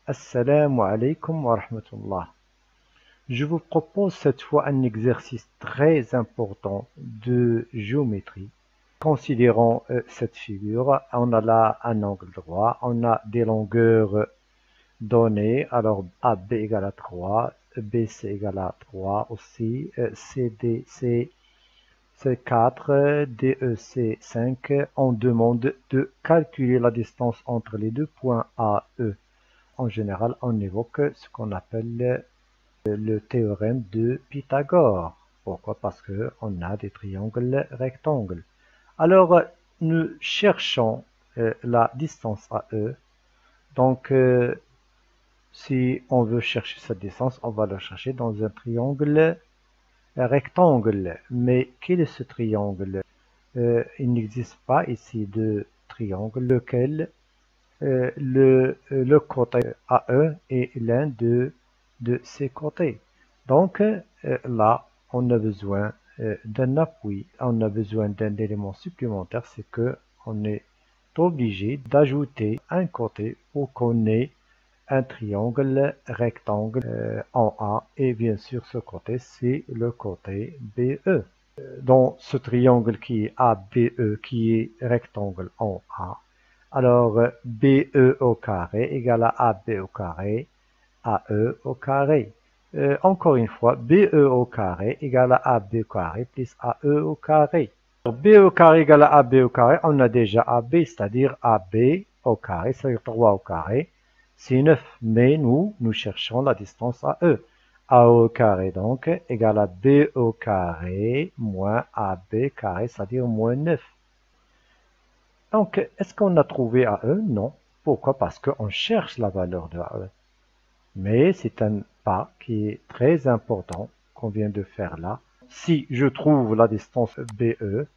Assalamu alaikum wa rahmatullah. Je vous propose cette fois un exercice très important de géométrie. Considérons cette figure. On a là un angle droit, on a des longueurs données. Alors AB égale à 3, BC égale à 3 aussi, CDC c'est 4, DEC 5. On demande de calculer la distance entre les deux points A, E. En général, on évoque ce qu'on appelle le théorème de Pythagore. Pourquoi? Parce qu'on a des triangles rectangles. Alors, nous cherchons la distance à E. Donc, si on veut chercher cette distance, on va la chercher dans un triangle rectangle. Mais quel est ce triangle? Il n'existe pas ici de triangle, lequel le côté AE est l'un de ces côtés. Donc là, on a besoin d'un appui, on a besoin d'un élément supplémentaire, c'est que on est obligé d'ajouter un côté pour qu'on ait un triangle rectangle en A, et bien sûr ce côté c'est le côté BE. Dans ce triangle qui est ABE, qui est rectangle en A, alors BE au carré égale à AB au carré, AE au carré. Encore une fois, BE au carré égale à AB au carré plus AE au carré. B au carré égale à AB au carré, on a déjà AB, c'est-à-dire AB au carré, c'est-à-dire 3 au carré, c'est 9. Mais nous cherchons la distance à E. A au carré donc égale à B au carré moins AB carré, c'est-à-dire moins 9. Donc, est-ce qu'on a trouvé AE? Non. Pourquoi? Parce qu'on cherche la valeur de AE. Mais c'est un pas qui est très important qu'on vient de faire là. Si je trouve la distance BE,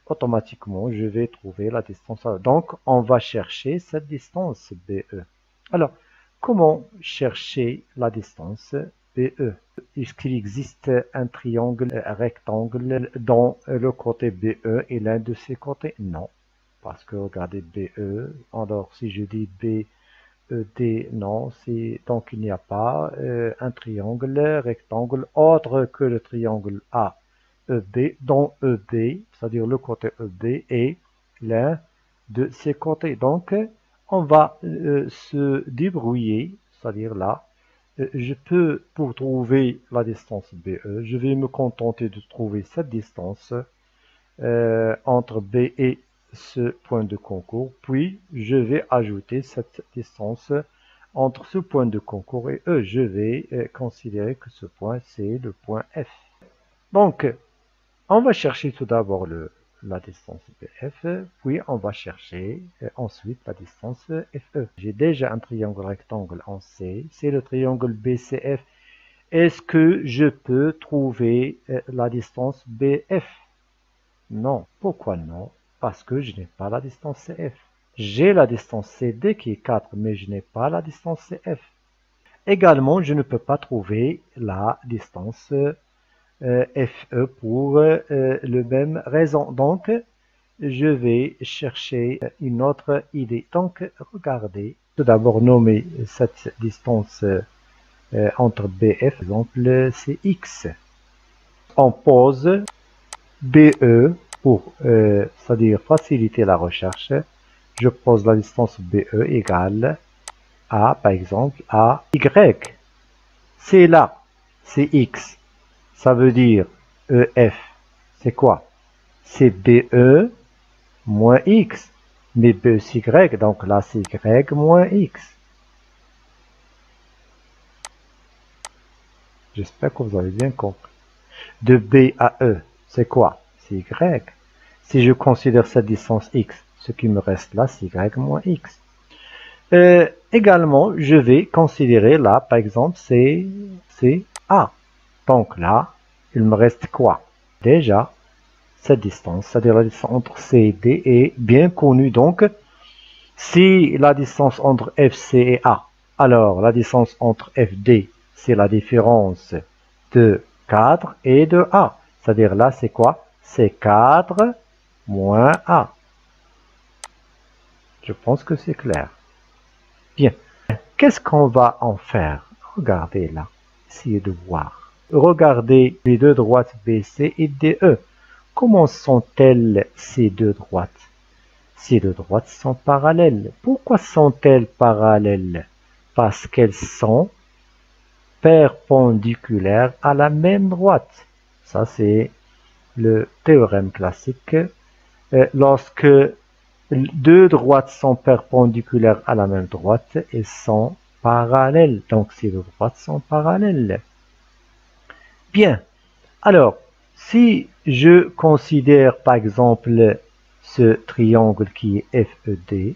automatiquement, je vais trouver la distance AE. Donc, on va chercher cette distance BE. Alors, comment chercher la distance BE? Est-ce qu'il existe un triangle rectangle dont le côté BE est l'un de ses côtés? Non. Parce que regardez BE, alors si je dis BED, non, donc il n'y a pas un triangle rectangle autre que le triangle AEB, dont EB, c'est-à-dire le côté EB est l'un de ses côtés. Donc on va se débrouiller, c'est-à-dire là, je peux, pour trouver la distance BE, je vais me contenter de trouver cette distance entre B et ce point de concours, puis je vais ajouter cette distance entre ce point de concours et E. Je vais considérer que ce point c'est le point F. Donc on va chercher tout d'abord la distance BF, puis on va chercher ensuite la distance FE. J'ai déjà un triangle rectangle en C, c'est le triangle BCF. Est-ce que je peux trouver la distance BF? Non. Pourquoi non? Parce que je n'ai pas la distance CF. J'ai la distance CD qui est 4, mais je n'ai pas la distance CF. Également, je ne peux pas trouver la distance FE pour la même raison. Donc, je vais chercher une autre idée. Donc, regardez. Tout d'abord, nommer cette distance entre BF, par exemple, c'est X. On pose BE pour, c'est-à-dire faciliter la recherche. Je pose la distance BE égale à, par exemple, à Y. C'est là, c'est X. Ça veut dire EF. C'est quoi? C'est BE moins X. Mais BE c'est Y, donc là c'est Y moins X. J'espère que vous avez bien compris. De B à E, c'est quoi? C'est Y. Si je considère cette distance X, ce qui me reste là, c'est Y moins X. Également, je vais considérer là, par exemple, c'est A. Donc là, il me reste quoi? Déjà, cette distance, c'est-à-dire la distance entre C et D est bien connue. Donc, si la distance entre FC et A, alors la distance entre FD, c'est la différence de 4 et de A. C'est-à-dire là, c'est quoi? C'est 4 moins A. Je pense que c'est clair. Bien. qu'est-ce qu'on va en faire? Regardez là, essayez de voir. Regardez les deux droites BC et DE. Comment sont-elles ces deux droites? Ces deux droites sont parallèles. Pourquoi sont-elles parallèles? Parce qu'elles sont perpendiculaires à la même droite. Ça, c'est le théorème classique. Lorsque deux droites sont perpendiculaires à la même droite, elles sont parallèles. Donc, ces deux droites sont parallèles. Bien. Alors, si je considère par exemple ce triangle qui est FED,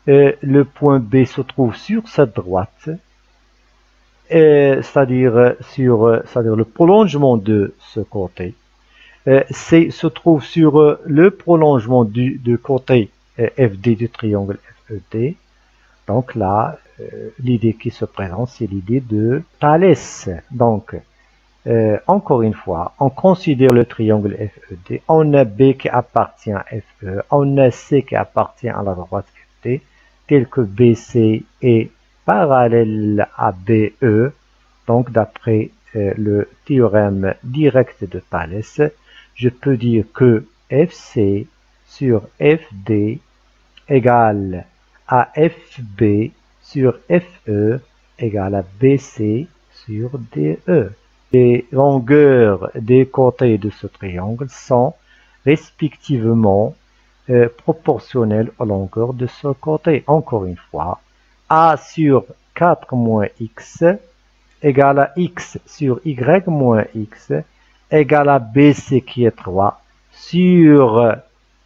le point B se trouve sur cette droite, c'est-à-dire le prolongement de ce côté. C se trouve sur le prolongement du côté FD du triangle FED. Donc là, l'idée qui se présente, c'est l'idée de Thalès. Donc, encore une fois, on considère le triangle FED, on a B qui appartient à FE, on a C qui appartient à la droite FD, tel que BC est parallèle à BE, donc d'après le théorème direct de Thalès, je peux dire que FC sur FD égale à FB sur FE égale à BC sur DE. Les longueurs des côtés de ce triangle sont respectivement proportionnelles aux longueurs de ce côté. Encore une fois, A sur 4 moins X égale à X sur Y moins X égale à BC qui est 3 sur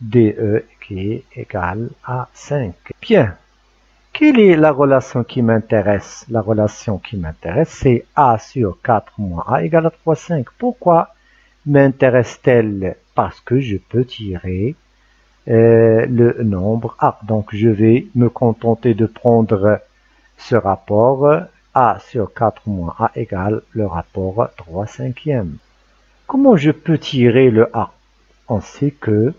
DE qui est égal à 5. Bien. Quelle est la relation qui m'intéresse? La relation qui m'intéresse, c'est A sur 4 moins A égale à 3, 5. Pourquoi m'intéresse-t-elle? Parce que je peux tirer le nombre A. Donc, je vais me contenter de prendre ce rapport A sur 4 moins A égale le rapport 3 cinquièmes. Comment je peux tirer le A? On sait que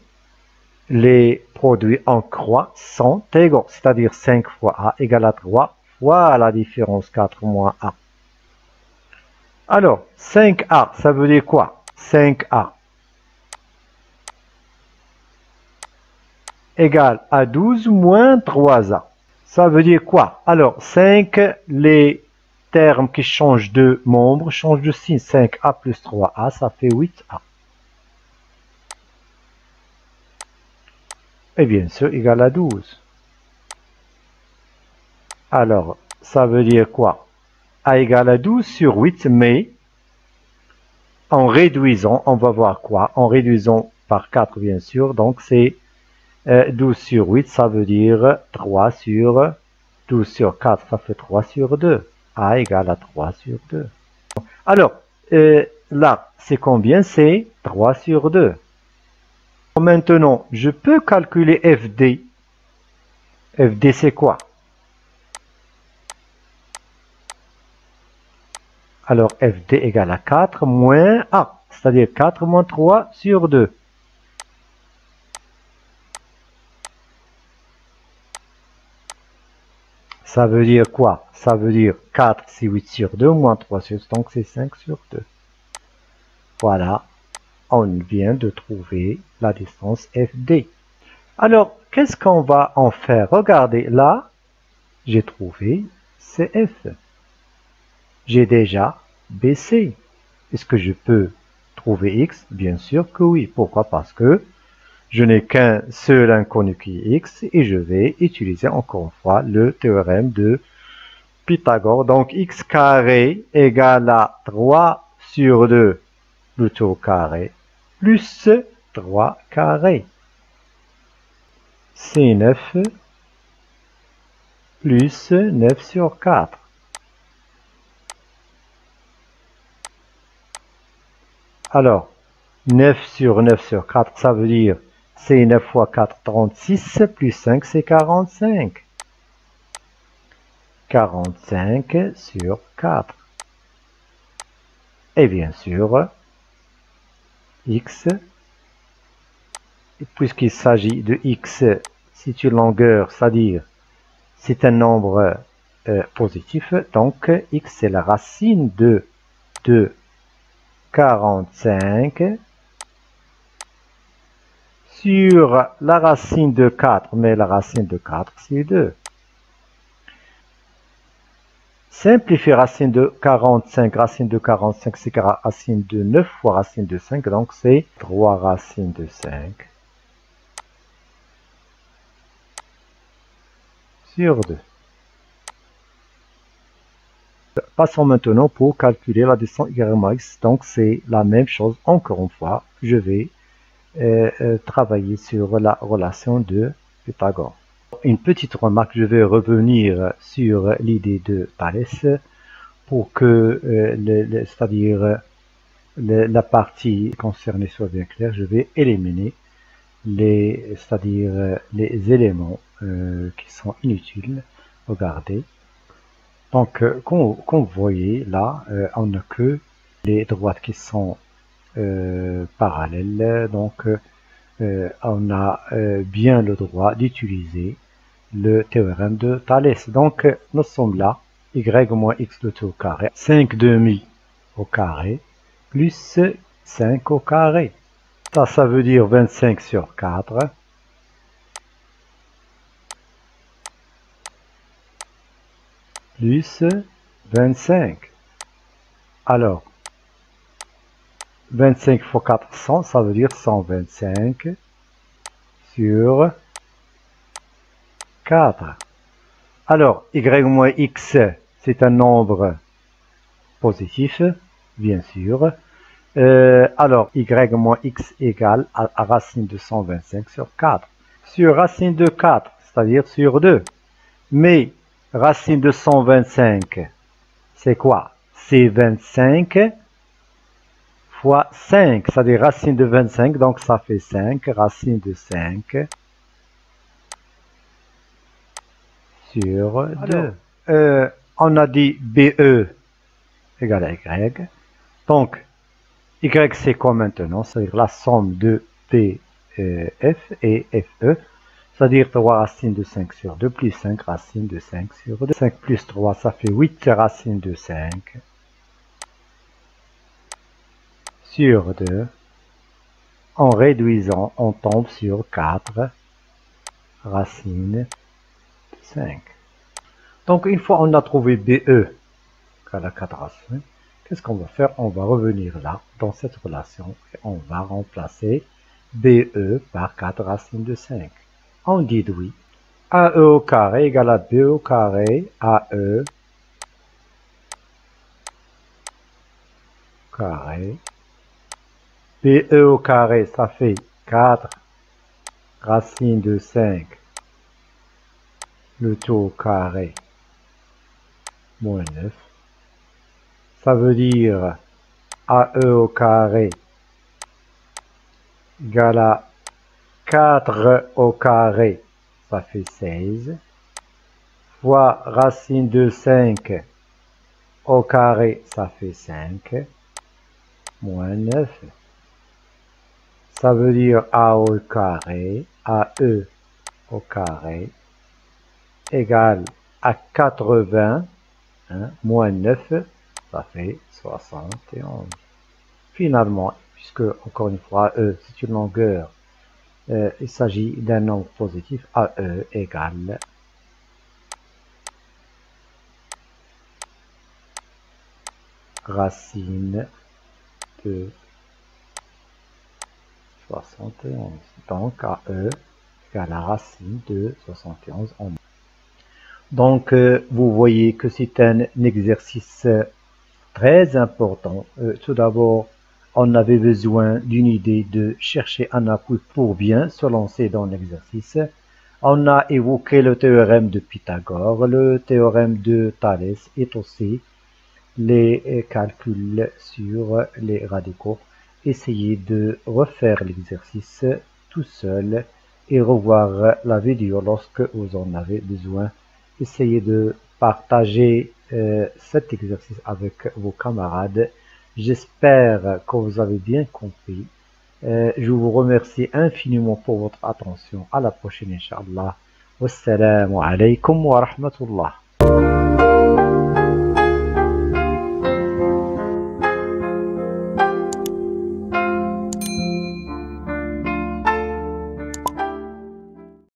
les produits en croix sont égaux, c'est-à-dire 5 fois A égale à 3 fois la différence 4 moins A. Alors, 5A, ça veut dire quoi? 5A égale à 12 moins 3A. Ça veut dire quoi? Alors, 5, les termes qui changent de membre changent de signe. 5A plus 3A, ça fait 8A. Et bien sûr, égal à 12. Alors, ça veut dire quoi? A égale à 12 sur 8, mais en réduisant, on va voir quoi? En réduisant par 4, bien sûr. Donc, c'est 12 sur 8, ça veut dire 3 sur 12 sur 4, ça fait 3 sur 2. A égale à 3 sur 2. Alors, là, c'est combien? C'est 3 sur 2. Maintenant, je peux calculer FD. FD, c'est quoi? Alors, FD égale à 4 moins A, c'est-à-dire 4 moins 3 sur 2. Ça veut dire quoi? Ça veut dire 4, c'est 8 sur 2, moins 3 sur 2, donc c'est 5 sur 2. Voilà, on vient de trouver la distance FD. Alors, qu'est-ce qu'on va en faire? Regardez, là, j'ai trouvé CF. J'ai déjà BC. Est-ce que je peux trouver X? Bien sûr que oui. Pourquoi? Parce que je n'ai qu'un seul inconnu qui est X et je vais utiliser encore une fois le théorème de Pythagore. Donc, X carré égale à 3 sur 2 plutôt carré plus 3 carré. C'est 9 plus 9 sur 4. Alors, 9 sur 9 sur 4, ça veut dire c'est 9 fois 4, 36, plus 5, c'est 45. 45 sur 4. Et bien sûr, x, puisqu'il s'agit de x, c'est une longueur, c'est-à-dire c'est un nombre positif. Donc, x c'est la racine de 45 sur la racine de 4, mais la racine de 4 c'est 2. Simplifier racine de 45, racine de 45 c'est racine de 9 fois racine de 5, donc c'est 3 racines de 5 sur 2. Passons maintenant pour calculer la descente y-x. Donc c'est la même chose. Encore une fois, je vais travailler sur la relation de Pythagore. Une petite remarque, je vais revenir sur l'idée de Thalès pour que, c'est-à-dire la partie concernée soit bien claire. Je vais éliminer c'est-à-dire les éléments qui sont inutiles. Regardez. Donc, comme vous voyez là, on n'a que les droites qui sont parallèles. Donc, on a bien le droit d'utiliser le théorème de Thalès. Donc, nous sommes là, y moins x de t au carré, 5 demi au carré, plus 5 au carré. Ça veut dire 25 sur 4. Plus 25. Alors, 25 fois 400, ça veut dire 125 sur 4. Alors, y moins x, c'est un nombre positif, bien sûr. Alors, y moins x égale à racine de 125 sur 4. Sur racine de 4, c'est-à-dire sur 2. Mais racine de 125, c'est quoi? C'est 25 fois 5, c'est-à-dire racine de 25, donc ça fait 5, racine de 5 sur 2. On a dit BE égale à Y. Donc, Y c'est quoi maintenant? C'est-à-dire la somme de PF et FE. C'est-à-dire 3 racines de 5 sur 2 plus 5 racines de 5 sur 2. 5 plus 3, ça fait 8 racines de 5 sur 2. En réduisant, on tombe sur 4 racines de 5. Donc, une fois on a trouvé BE, égale à 4 racines, qu'est-ce qu'on va faire? On va revenir là, dans cette relation, et on va remplacer BE par 4 racines de 5. On déduit AE au carré égale à BE au carré, AE carré. BE au carré, ça fait 4 racines de 5, le tout au carré, moins 9. Ça veut dire AE au carré égale à 4 au carré, ça fait 16, fois racine de 5 au carré, ça fait 5, moins 9. Ça veut dire A au carré, AE au carré, égale à 80, hein, moins 9, ça fait 71. Finalement, puisque, encore une fois, E, c'est une longueur, il s'agit d'un nombre positif, AE égale racine de 71. Donc, AE égale à racine de 71 en moins. Donc, vous voyez que c'est un exercice très important. Tout d'abord, on avait besoin d'une idée de chercher un appui pour bien se lancer dans l'exercice. On a évoqué le théorème de Pythagore, le théorème de Thalès et aussi les calculs sur les radicaux. Essayez de refaire l'exercice tout seul et revoir la vidéo lorsque vous en avez besoin. Essayez de partager cet exercice avec vos camarades. J'espère que vous avez bien compris. Je vous remercie infiniment pour votre attention. À la prochaine, Inch'Allah. Wassalamu alaikum wa rahmatullah.